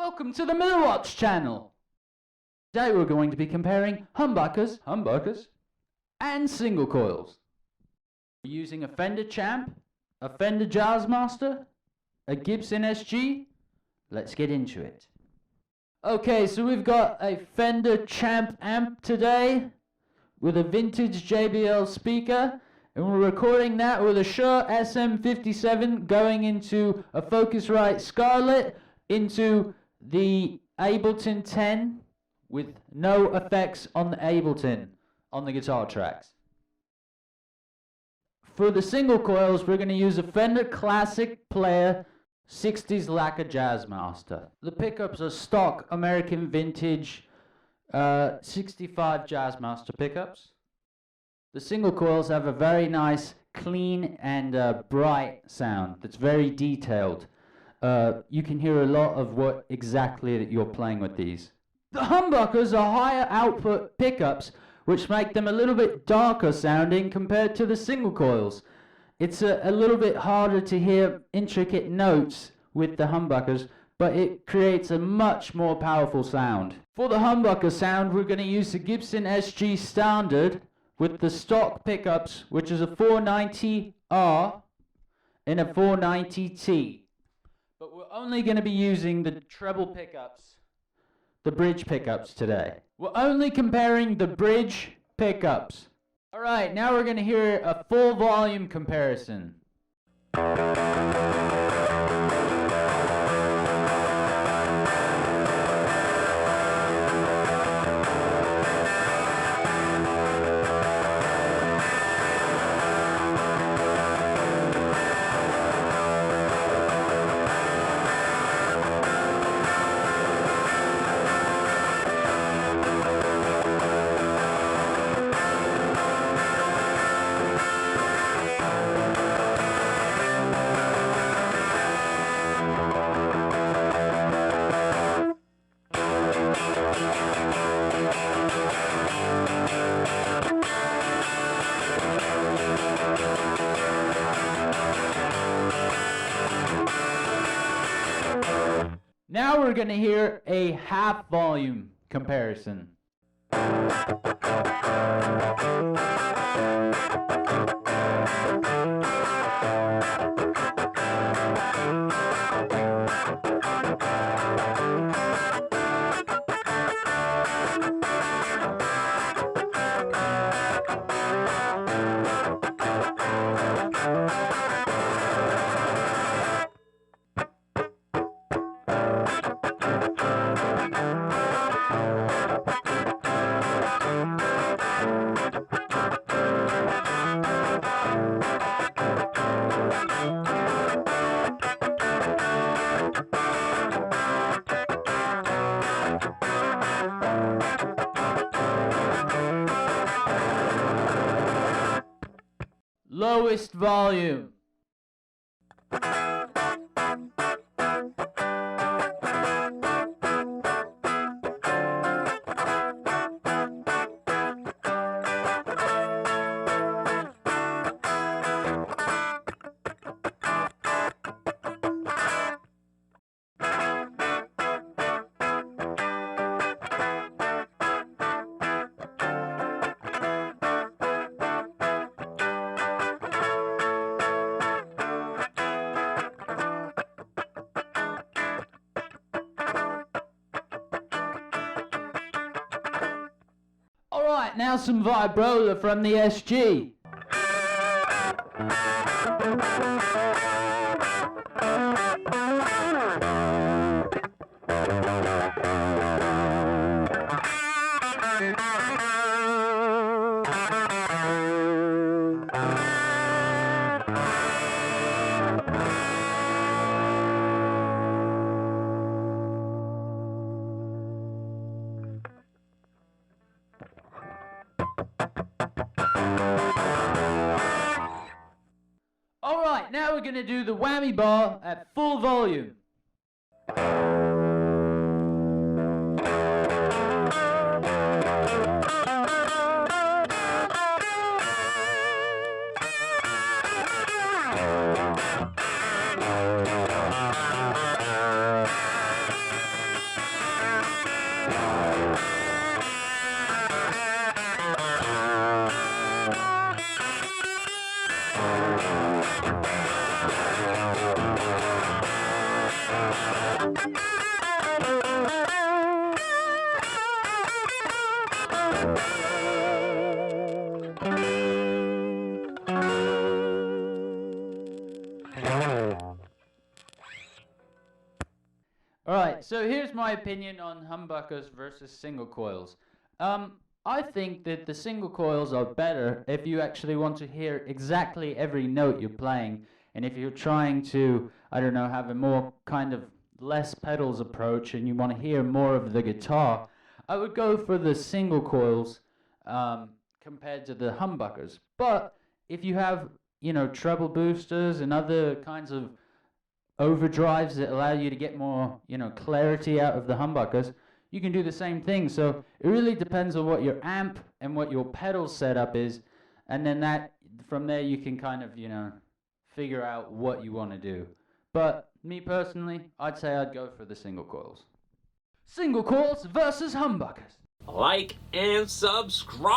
Welcome to the Milliwatts channel. Today we're going to be comparing humbuckers, and single coils. We're using a Fender Champ, a Fender Jazzmaster, a Gibson SG. Let's get into it. Okay, so we've got a Fender Champ amp today with a vintage JBL speaker, and we're recording that with a Shure SM57 going into a Focusrite Scarlett into the Ableton 10 with no effects on the Ableton on the guitar tracks. For the single coils, we're going to use a Fender Classic Player 60s lacquer Jazzmaster. The pickups are stock American vintage 65 Jazzmaster pickups. The single coils have a very nice, clean and bright sound that's very detailed. You can hear a lot of what exactly that you're playing with these. The humbuckers are higher output pickups, which make them a little bit darker sounding compared to the single coils. It's a little bit harder to hear intricate notes with the humbuckers, but it creates a much more powerful sound. For the humbucker sound, we're going to use the Gibson SG Standard with the stock pickups, which is a 490R and a 490T. But we're only going to be using the treble pickups, the bridge pickups today. We're only comparing the bridge pickups. Alright, now we're going to hear a full volume comparison. Now we're going to hear a half volume comparison. Lowest volume. Alright, now some vibrola from the SG. Alright, now we're going to do the whammy bar at full volume. Alright, so here's my opinion on humbuckers versus single coils. I think that the single coils are better if you actually want to hear exactly every note you're playing, and if you're trying to, I don't know, have a more kind of less pedals approach and you want to hear more of the guitar, I would go for the single coils compared to the humbuckers. But if you have, you know, treble boosters and other kinds of overdrives that allow you to get more, you know, clarity out of the humbuckers, you can do the same thing. So it really depends on what your amp and what your pedal setup is, and then that from there you can kind of, you know, figure out what you want to do. But me personally, I'd say I'd go for the single coils. Single coils versus humbuckers. Like and subscribe!